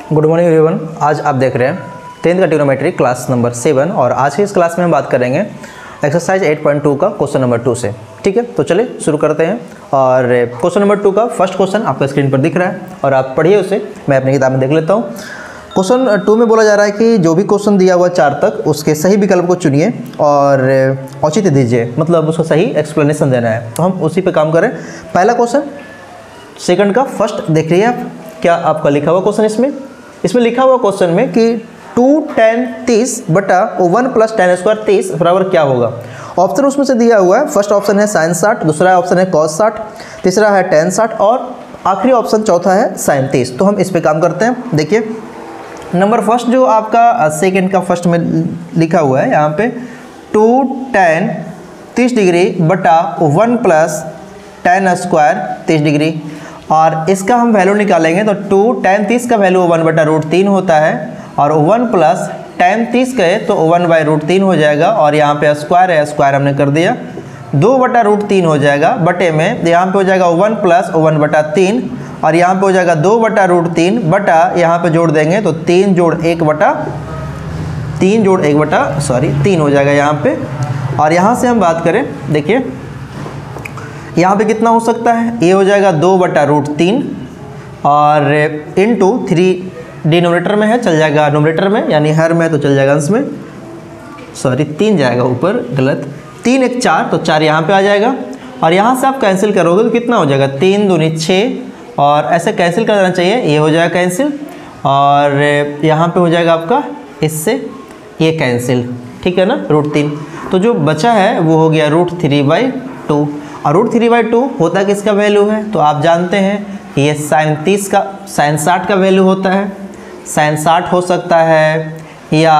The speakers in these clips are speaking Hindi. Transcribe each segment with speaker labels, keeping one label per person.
Speaker 1: Good morning everyone. आज आप देख रहे हैं 10th का ट्रिग्नोमेट्री क्लास नंबर 7 और आज की इस क्लास में हम बात करेंगे एक्सरसाइज 8.2 का क्वेश्चन नंबर 2 से। ठीक है, तो चलिए शुरू करते हैं। और क्वेश्चन नंबर 2 का फर्स्ट क्वेश्चन आपका स्क्रीन पर दिख रहा है और आप पढ़िए उसे, मैं अपनी किताब में देख लेता हूँ। क्वेश्चन 2 में बोला जा रहा है कि जो भी क्वेश्चन दिया हुआ 4 तक उसके सही विकल्प को चुनिए और औचित्य दीजिए, मतलब उसको सही एक्सप्लेनेशन देना है। तो हम उसी पे काम करें। पहला क्वेश्चन सेकंड का फर्स्ट देख रही है आप, क्या आपका लिखा हुआ क्वेश्चन इसमें लिखा हुआ क्वेश्चन में कि 2 tan 30 बटा 1 प्लस tan स्क्वायर 30 बराबर क्या होगा। ऑप्शन उसमें से दिया हुआ है। फर्स्ट ऑप्शन है sin 60, दूसरा ऑप्शन है cos 60, तीसरा है tan 60 और आखिरी ऑप्शन चौथा है sin 30। तो हम इस पे काम करते हैं। देखिए नंबर फर्स्ट जो आपका सेकंड का फर्स्ट में लिखा हुआ है यहाँ पे 2 tan 30 डिग्री बटा 1 प्लस tan स्क्वायर 30 डिग्री, और इसका हम वैल्यू निकालेंगे तो 2 tan 30 का वैल्यू 1/√3 होता है और 1 प्लस tan 30 कहे तो 1/√3 हो जाएगा। और यहाँ पे स्क्वायर है, स्क्वायर हमने कर दिया, 2/√3 हो जाएगा बटे में, यहाँ पे हो जाएगा 1 प्लस 1/3 और यहाँ पे हो जाएगा 2/√3 बटा, यहाँ पे जोड़ देंगे तो 3 जोड़ 1/3 हो जाएगा यहाँ पे। और यहाँ से हम बात करें, देखिए यहाँ पे कितना हो सकता है, ये हो जाएगा 2/√3 और इंटू 3 डिनोमिनेटर में है, चल जाएगा नोमिनेटर में, यानी हर में तो चल जाएगा अंश में, 3 जाएगा ऊपर, गलत, 3 1 4 तो 4 यहाँ पे आ जाएगा। और यहाँ से आप कैंसिल करोगे तो कितना हो जाएगा, 3 दूनी 6 और ऐसे कैंसिल कर देना चाहिए, ये हो जाएगा कैंसिल और यहाँ पे हो जाएगा आपका इससे ये कैंसिल, ठीक है ना, √3। तो जो बचा है वो हो गया √3/2 और √3/2 होता किसका वैल्यू है, तो आप जानते हैं ये sin 60 का वैल्यू होता है, sin 60 हो सकता है या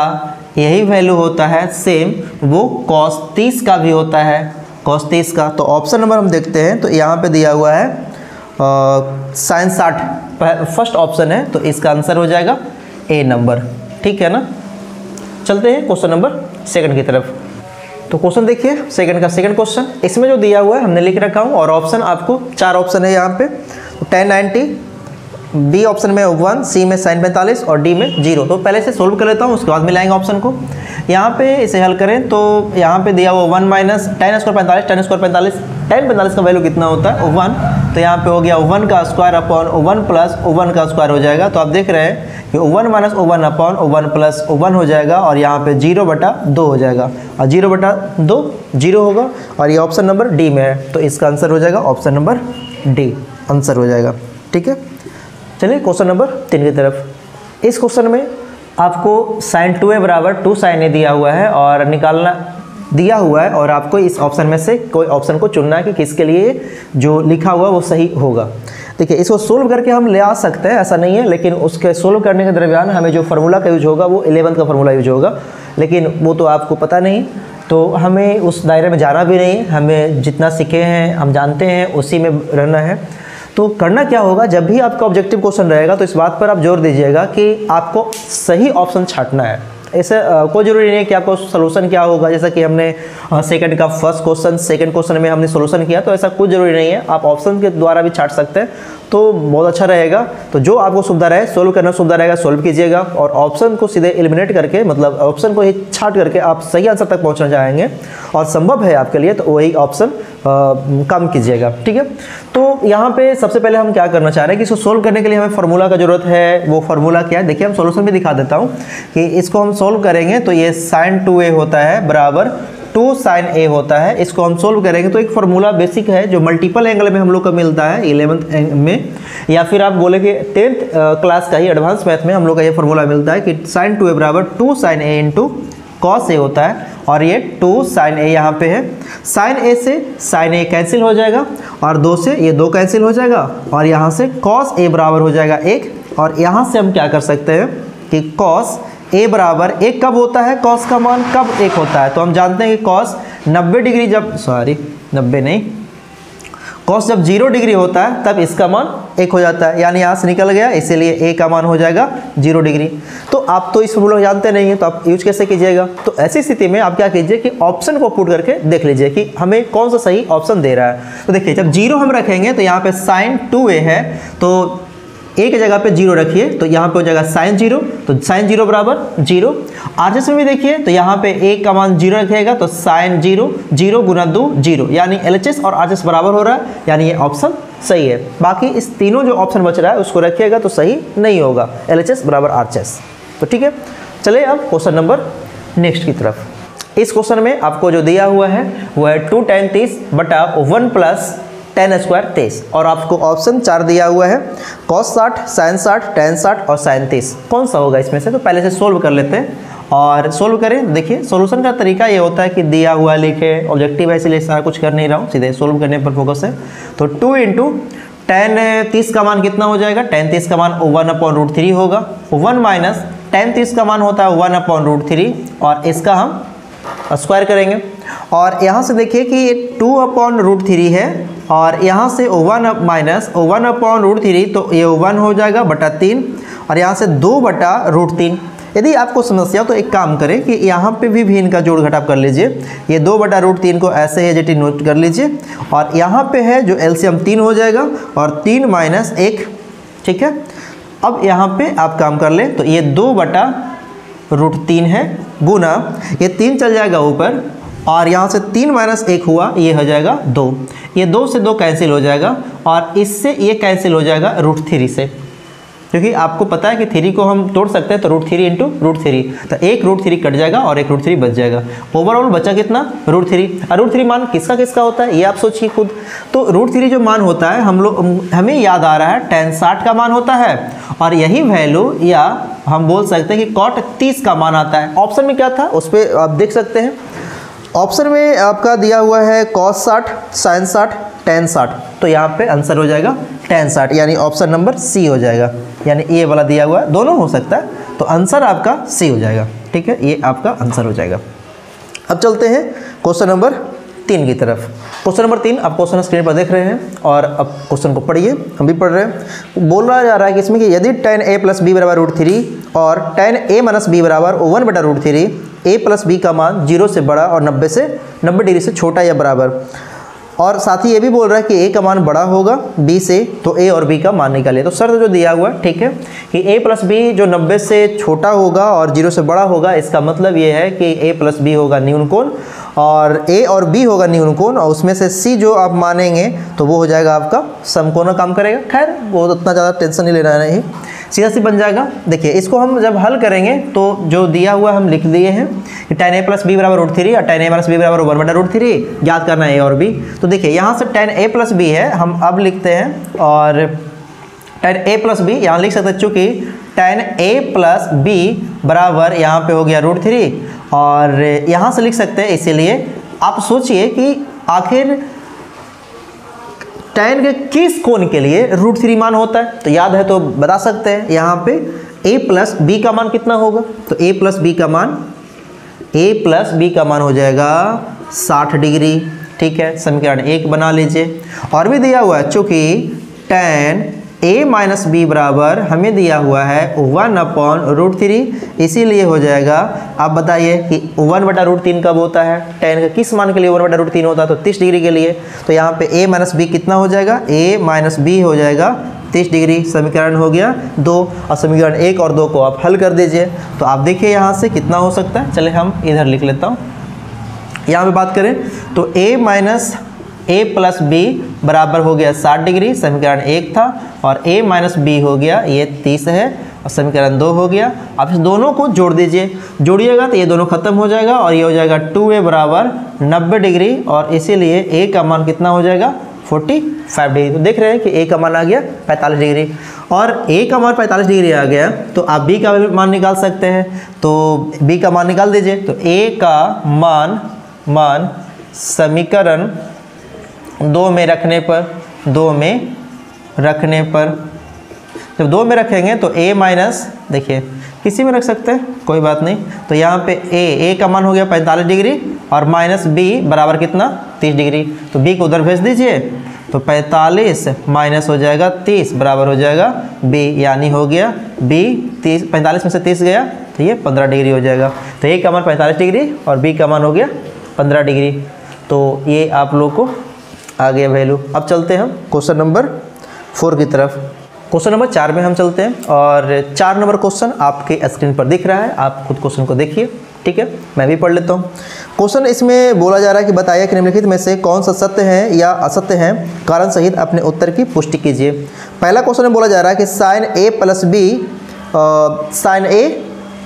Speaker 1: यही वैल्यू होता है सेम वो cos 30 का भी होता है, cos 30 का। तो ऑप्शन नंबर हम देखते हैं तो यहाँ पे दिया हुआ है sin 60 फर्स्ट ऑप्शन है, तो इसका आंसर हो जाएगा ए नंबर, ठीक है ना। चलते हैं क्वेश्चन नंबर सेकंड की तरफ। तो क्वेश्चन देखिए सेकंड का सेकंड क्वेश्चन, इसमें जो दिया हुआ है हमने लिख रखा हूँ और ऑप्शन आपको 4 ऑप्शन है यहाँ पे, तो tan 90, बी ऑप्शन में 1, सी में sin 45 और डी में 0। तो पहले से सोल्व कर लेता हूँ, उसके बाद मिलाएंगे ऑप्शन को। यहाँ पे इसे हल करें तो यहाँ पे दिया हुआ 1 minus tan square 45, tan square 45, tan 45 का वैल्यू कितना होता है 1, तो यहाँ पे हो गया 1 का स्क्वायर अपॉन 1 प्लस 1 का स्क्वायर हो जाएगा। तो आप देख रहे हैं कि 1 माइनस 1 अपॉन 1 प्लस 1 हो जाएगा और यहाँ पे 0/2 हो जाएगा और 0/2 0 होगा और ये ऑप्शन नंबर डी में है, तो इसका आंसर हो जाएगा ऑप्शन नंबर डी, आंसर हो जाएगा, ठीक है। चलिए क्वेश्चन नंबर 3 की तरफ। इस क्वेश्चन में आपको sin 2a बराबर 2 sin a दिया हुआ है और निकालना दिया हुआ है और आपको इस ऑप्शन में से कोई ऑप्शन को चुनना है कि किसके लिए जो लिखा हुआ वो सही होगा। देखिए इसको सोल्व करके हम ले आ सकते हैं, ऐसा नहीं है, लेकिन उसके सोल्व करने के दरमियान हमें जो फार्मूला का यूज होगा वो 11th का फार्मूला यूज होगा, लेकिन वो तो आपको पता नहीं, तो हमें उस दायरे में जाना भी नहीं, हमें जितना सीखे हैं हम जानते हैं उसी में रहना है। तो करना क्या होगा, जब भी आपका ऑब्जेक्टिव क्वेश्चन रहेगा तो इस बात पर आप जोर दीजिएगा कि आपको सही ऑप्शन छांटना है। ऐसे कोई ज़रूरी नहीं है कि आपको सोल्यूशन क्या होगा, जैसा कि हमने सेकंड का फर्स्ट क्वेश्चन सेकंड क्वेश्चन में हमने सोल्यूशन किया, तो ऐसा कुछ ज़रूरी नहीं है, आप ऑप्शन के द्वारा भी छांट सकते हैं, तो बहुत अच्छा रहेगा। तो जो आपको सुविधा रहे, सोल्व करना सुविधा रहेगा, सोल्व कीजिएगा और ऑप्शन को सीधे एलिमिनेट करके, मतलब ऑप्शन को ही छांट करके आप सही आंसर तक पहुँचना चाहेंगे और संभव है आपके लिए, तो वही ऑप्शन कम कीजिएगा, ठीक है। तो यहाँ पे सबसे पहले हम क्या करना चाह रहे हैं कि इसको सोल्व करने के लिए हमें फार्मूला का जरूरत है। वो फार्मूला क्या है, देखिए हम सॉल्यूशन भी दिखा देता हूँ कि इसको हम सोल्व करेंगे तो ये sin 2a होता है बराबर 2 sin a होता है। इसको हम सोल्व करेंगे तो एक फार्मूला बेसिक है जो मल्टीपल एंगल में हम लोग को मिलता है 11th में, या फिर आप बोले कि 10th क्लास का ही एडवांस मैथ में हम लोग का ये फार्मूला मिलता है कि sin 2a बराबर 2 sin a into cos a होता है और ये 2 sin a यहाँ पे है। sin a से sin a कैंसिल हो जाएगा और 2 से ये 2 कैंसिल हो जाएगा और यहाँ से cos a बराबर हो जाएगा 1, और यहाँ से हम क्या कर सकते हैं कि cos a बराबर 1 कब होता है, cos का मान कब 1 होता है, तो हम जानते हैं कि cos 90 डिग्री जब 0 डिग्री होता है तब इसका मान 1 हो जाता है, यानी यहाँ से निकल गया, इसीलिए a का मान हो जाएगा 0 डिग्री। तो आप तो इस फॉर्मूला जानते नहीं हैं तो आप यूज कैसे कीजिएगा, तो ऐसी स्थिति में आप क्या कीजिए कि ऑप्शन को पुट करके देख लीजिए कि हमें कौन सा सही ऑप्शन दे रहा है। तो देखिए जब 0 हम रखेंगे तो यहाँ पे sin 2a है, तो ए की जगह पे 0 रखिए तो यहाँ पे हो जाएगा साइन 0, तो साइन 0 बराबर 0। आरएचएस में भी देखिए तो यहाँ पे ए का मान 0 रखिएगा तो साइन 0, 0 गुना 2 0, यानी एलएचएस और आरएचएस बराबर हो रहा है, यानी ये ऑप्शन सही है। बाकी इस तीनों जो ऑप्शन बच रहा है उसको रखिएगा तो सही नहीं होगा, एलएचएस बराबर आरएचएस। तो ठीक है, चलिए अब क्वेश्चन नंबर नेक्स्ट की तरफ। इस क्वेश्चन में आपको जो दिया हुआ है वो है 2 tan 30 बटा 1 प्लस tan स्क्वायर 23, और आपको ऑप्शन 4 दिया हुआ है cos 60, sin 60, tan 60 और sin 30। कौन सा होगा इसमें से? तो पहले से सोल्व कर लेते हैं और सोल्व करें। देखिए सोल्यूशन का तरीका ये होता है कि दिया हुआ लिखे, ऑब्जेक्टिव है इसलिए सारा कुछ कर नहीं रहा हूँ, सीधे सोल्व करने पर फोकस है। तो 2 इंटू tan 30 का मान कितना हो जाएगा? tan 30 का मान 1/√3 होगा। 1 माइनस tan 30 का मान होता है 1/√3 और इसका हम स्क्वायर करेंगे। और यहाँ से देखिए कि ये 2/√3 है और यहाँ से 1 माइनस 1/√3, तो ये 1 हो जाएगा बटा 3 और यहाँ से 2/√3। यदि आपको समस्या तो एक काम करें कि यहाँ पे भी इनका जोड़ घटाव कर लीजिए। ये 2/√3 को ऐसे है जेटी नोट कर लीजिए और यहाँ पे है जो एलसीएम 3 हो जाएगा और 3 माइनस 1, ठीक है। अब यहाँ पे आप काम कर लें तो ये 2/√3 है गुना ये 3 चल जाएगा ऊपर और यहाँ से 3 माइनस 1 हुआ, ये हो जाएगा 2। ये 2 से 2 कैंसिल हो जाएगा और इससे ये कैंसिल हो जाएगा √3 से, क्योंकि आपको पता है कि 3 को हम तोड़ सकते हैं तो √3 इंटू √3, तो एक √3 कट जाएगा और एक √3 बच जाएगा। ओवरऑल बचा कितना? √3। और √3 मान किसका किसका होता है ये आप सोचिए खुद। तो √3 जो मान होता है हमें याद आ रहा है tan 60 का मान होता है और यही वैल्यू या हम बोल सकते हैं कि cot 30 का मान आता है। ऑप्शन में क्या था उस पर आप देख सकते हैं, ऑप्शन में आपका दिया हुआ है cos 60, sin 60, tan 60, तो यहाँ पे आंसर हो जाएगा tan 60, यानी ऑप्शन नंबर सी हो जाएगा। यानी ये वाला दिया हुआ है, दोनों हो सकता है, तो आंसर आपका सी हो जाएगा। ठीक है, ये आपका आंसर हो जाएगा। अब चलते हैं क्वेश्चन नंबर 3 की तरफ। क्वेश्चन नंबर 3 आप क्वेश्चन स्क्रीन पर देख रहे हैं और अब क्वेश्चन को पढ़िए, हम भी पढ़ रहे हैं। बोला जा रहा है कि इसमें कि यदि tan a प्लस बी बराबर √3 और tan a माइनस बी बराबर 1/√3, a प्लस बी का मान 0 से बड़ा और 90 डिग्री से छोटा या बराबर, और साथ ही ये भी बोल रहा है कि a का मान बड़ा होगा b से, तो a और b का मान निकालिए। तो शर्त जो दिया हुआ है, ठीक है, कि a प्लस बी जो 90 से छोटा होगा और 0 से बड़ा होगा, इसका मतलब ये है कि a प्लस बी होगा न्यून कोण और a और b होगा न्यून कोण, और उसमें से c जो आप मानेंगे तो वो हो जाएगा आपका समकोण काम करेगा। खैर वो उतना ज़्यादा टेंशन नहीं लेना नहीं, सीधा सी बन जाएगा। देखिए इसको हम जब हल करेंगे तो जो दिया हुआ हम लिख दिए हैं कि tan a प्लस बी बराबर √3 और tan a माइनस बी बराबर 1/√3 याद करना है a और b। तो देखिए यहाँ से tan a प्लस बी है, हम अब लिखते हैं और tan a प्लस बी यहाँ लिख सकते हैं, चूँकि tan a प्लस बी बराबर यहाँ पे हो गया √3 और यहाँ से लिख सकते हैं। इसीलिए आप सोचिए कि आखिर tan के किस कोण के लिए √3 मान होता है, तो याद है तो बता सकते हैं। यहाँ पे a प्लस बी का मान कितना होगा, तो a प्लस बी का मान हो जाएगा 60 डिग्री। ठीक है, समीकरण 1 बना लीजिए। और भी दिया हुआ है, चूँकि tan a माइनस बी बराबर हमें दिया हुआ है 1/√3, इसीलिए हो जाएगा। आप बताइए कि 1/√3 कब होता है, tan का किस मान के लिए 1/√3 होता है, तो 30 डिग्री के लिए। तो यहाँ पे a माइनस बी कितना हो जाएगा, a माइनस बी हो जाएगा 30 डिग्री। समीकरण हो गया 2 और समीकरण 1 और 2 को आप हल कर दीजिए। तो आप देखिए यहाँ से कितना हो सकता है। चले हम इधर लिख लेता हूँ। यहाँ पे बात करें तो a minus a plus B बराबर हो गया 60 डिग्री, समीकरण 1 था, और a माइनस बी हो गया ये 30 है और समीकरण 2 हो गया। आप इस दोनों को जोड़ दीजिए, जोड़िएगा तो ये दोनों खत्म हो जाएगा और ये हो जाएगा 2a बराबर 90 डिग्री, और इसीलिए a का मान कितना हो जाएगा 45 डिग्री। तो देख रहे हैं कि a का मान आ गया 45 डिग्री, और a का मान 45 डिग्री आ गया तो आप b का मान निकाल सकते हैं। तो b का मान निकाल दीजिए। तो a का मान समीकरण 2 में रखने पर जब 2 में रखेंगे तो a माइनस, देखिए किसी में रख सकते हैं कोई बात नहीं। तो यहाँ पे a का मान हो गया 45 डिग्री और माइनस b बराबर कितना 30 डिग्री। तो b को उधर भेज दीजिए, तो 45 माइनस हो जाएगा 30 बराबर हो जाएगा b, यानी हो गया b 30, 45 में से 30 गया तो ये 15 डिग्री हो जाएगा। तो a का मान 45 डिग्री और b का मान हो गया 15 डिग्री। तो ये आप लोग को आ गया वैल्यू। अब चलते हैं हम क्वेश्चन नंबर 4 की तरफ। क्वेश्चन नंबर 4 में हम चलते हैं और 4 नंबर क्वेश्चन आपके स्क्रीन पर दिख रहा है, आप खुद क्वेश्चन को देखिए, ठीक है। मैं भी पढ़ लेता हूँ। क्वेश्चन इसमें बोला जा रहा है कि बताइए कि निम्नलिखित में से कौन सा सत्य है या असत्य है, कारण सहित अपने उत्तर की पुष्टि कीजिए। पहला क्वेश्चन में बोला जा रहा है कि साइन ए प्लस बी साइन ए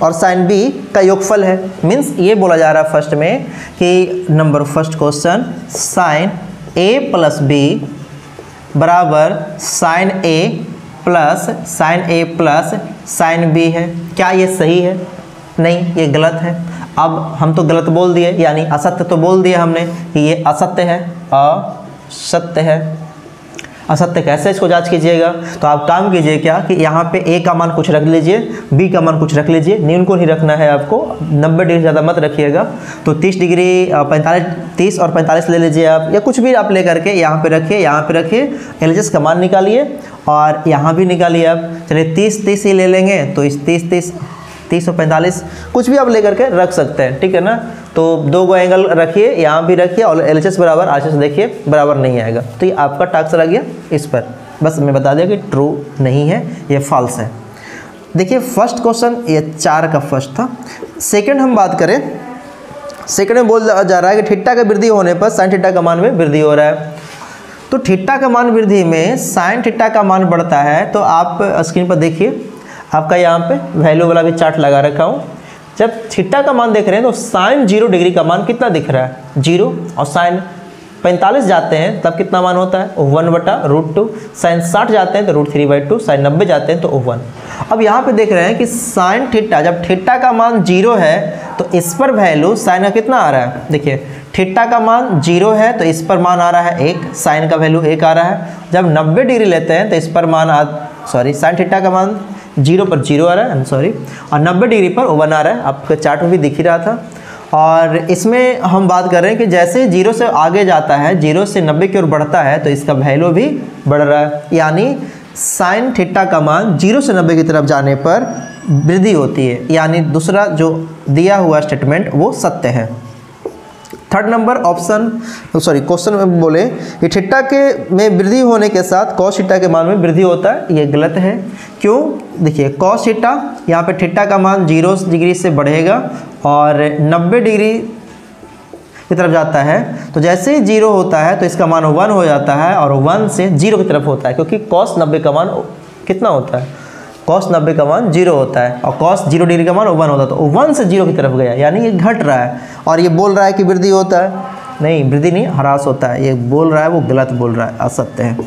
Speaker 1: और साइन बी का योगफल है। मीन्स ये बोला जा रहा है फर्स्ट में कि नंबर फर्स्ट क्वेश्चन साइन ए प्लस बी बराबर साइन ए प्लस साइन बी है। क्या ये सही है? नहीं, ये गलत है। अब हम तो गलत बोल दिए, यानी असत्य तो बोल दिया हमने कि ये असत्य है, असत्य है। असत्य कैसे इसको जांच कीजिएगा? तो आप काम कीजिए क्या कि यहाँ पे ए का मान कुछ रख लीजिए, बी का मान कुछ रख लीजिए, न्यून को नहीं रखना है आपको, 90 डिग्री ज़्यादा मत रखिएगा। तो 30 डिग्री 30 और 45 ले लीजिए आप, या कुछ भी आप ले करके यहाँ पे रखिए, यहाँ पे रखिए, एलएचएस का मान निकालिए और यहाँ भी निकालिए आप। चलिए 30 ही ले लेंगे, तो इस 30 और 45 कुछ भी आप लेकर के रख सकते हैं, ठीक है ना। तो 2 एंगल रखिए, यहाँ भी रखिए और एलएचएस बराबर आरएचएस देखिए बराबर नहीं आएगा, तो ये आपका टास्क रह गया इस पर। बस मैं बता दिया कि ट्रू नहीं है, ये फॉल्स है। देखिए फर्स्ट क्वेश्चन ये 4 का फर्स्ट था। सेकंड हम बात करें, सेकंड में बोल जा रहा है कि थीटा का वृद्धि होने पर साइन थीटा का मान में वृद्धि हो रहा है। तो थीटा का मान वृद्धि में साइन थीटा का मान बढ़ता है। तो आप स्क्रीन पर देखिए, आपका यहाँ पे वैल्यू वाला भी चार्ट लगा रखा हूँ। जब थीटा का मान देख रहे हैं तो साइन 0 डिग्री का मान कितना दिख रहा है? 0। और साइन 45 जाते हैं तब कितना मान होता है? 1/√2। साइन 60 जाते हैं तो √3/2। साइन 90 जाते हैं तो 1। अब यहाँ पे देख रहे हैं कि साइन थीटा, जब थीटा का मान 0 है तो इस पर वैल्यू साइन का कितना आ रहा है? देखिए थीटा का मान 0 है तो इस पर मान आ रहा है 1, साइन का वैल्यू 1 आ रहा है। जब 90 डिग्री लेते हैं तो इस पर मान साइन थीटा का मान 0 पर 0 आ रहा है, सॉरी, और 90 डिग्री पर 1 आ रहा है, आपके चार्ट में भी दिख ही रहा था। और इसमें हम बात कर रहे हैं कि जैसे 0 से आगे जाता है, 0 से 90 की ओर बढ़ता है तो इसका वैल्यू भी बढ़ रहा है, यानी साइन थीटा का मान 0 से 90 की तरफ जाने पर वृद्धि होती है, यानी दूसरा जो दिया हुआ स्टेटमेंट वो सत्य है। थर्ड नंबर ऑप्शन क्वेश्चन में बोले कि थीटा के में वृद्धि होने के साथ कॉस थीटा के मान में वृद्धि होता है, ये गलत है। क्यों? देखिए कॉस थीटा, यहाँ पे थीटा का मान 0 डिग्री से बढ़ेगा और 90 डिग्री की तरफ जाता है। तो जैसे ही 0 होता है तो इसका मान 1 हो जाता है और 1 से 0 की तरफ होता है, क्योंकि कॉस 90 का मान कितना होता है? कॉस 90 का मान 0 होता है और कॉस 0 डिग्री का मान 1 होता है। तो 1 से 0 की तरफ गया, यानी ये घट रहा है। और ये बोल रहा है कि वृद्धि होता है, नहीं वृद्धि नहीं, ह्रास होता है। ये बोल रहा है वो गलत बोल रहा है, असत्य है।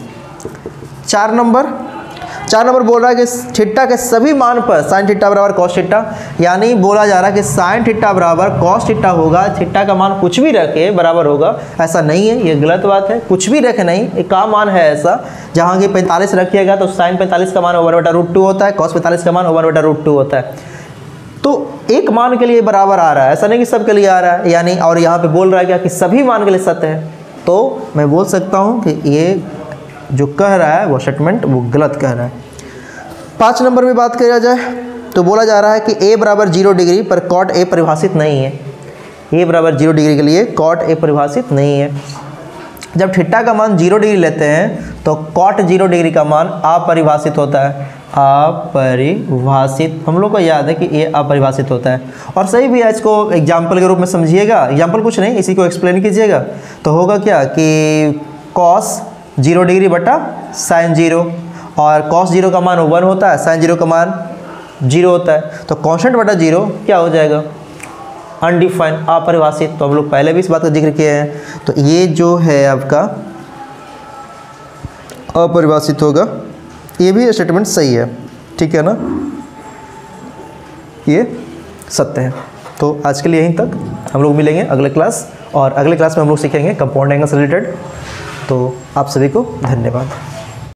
Speaker 1: 4 नंबर बोल रहा है कि थीटा के सभी मान पर साइन थीटा बराबर कॉस थीटा, यानी बोला जा रहा है कि साइन थीटा बराबर कॉस थीटा होगा। थीटा का मान कुछ भी रखे बराबर होगा, ऐसा नहीं है, ये गलत बात है। कुछ भी रखे नहीं, एक का मान है ऐसा जहाँ की 45 रखिएगा तो साइन 45 का मान 1/√2 होता है, कॉस 45 का मान 1/√2 होता है। तो एक मान के लिए बराबर आ रहा है, ऐसा नहीं कि सब के लिए आ रहा है, यानी और यहाँ पे बोल रहा है क्या कि सभी मान के लिए सत्य है। तो मैं बोल सकता हूँ कि ये जो कह रहा है वो स्टेटमेंट वो गलत कह रहा है। 5 नंबर में बात किया जाए तो बोला जा रहा है कि a बराबर 0 डिग्री पर कॉट a परिभाषित नहीं है। a बराबर 0 डिग्री के लिए कॉट a परिभाषित नहीं है। जब थीटा का मान 0 डिग्री लेते हैं तो कॉट 0 डिग्री का मान अपरिभाषित होता है, अपरिभाषित। हम लोग को याद है कि ये अपरिभाषित होता है। और सही भी है, इसको एग्जाम्पल के रूप में समझिएगा। एग्जाम्पल कुछ नहीं, इसी को एक्सप्लेन कीजिएगा तो होगा क्या कि कॉस 0 डिग्री बटा साइन 0, और कॉस 0 का मान 1 होता है, साइन 0 का मान 0 होता है। तो कॉन्स्टेंट बटा 0 क्या हो जाएगा? अनडिफाइंड, अपरिभाषित। तो हम लोग पहले भी इस बात का जिक्र किए हैं। तो ये जो है आपका अपरिभाषित होगा, ये भी स्टेटमेंट सही है, ठीक है ना, ये सत्य है। तो आज के लिए यहीं तक, हम लोग मिलेंगे अगले क्लास, और अगले क्लास में हम लोग सीखेंगे कंपाउंड एंगल से रिलेटेड। तो आप सभी को धन्यवाद।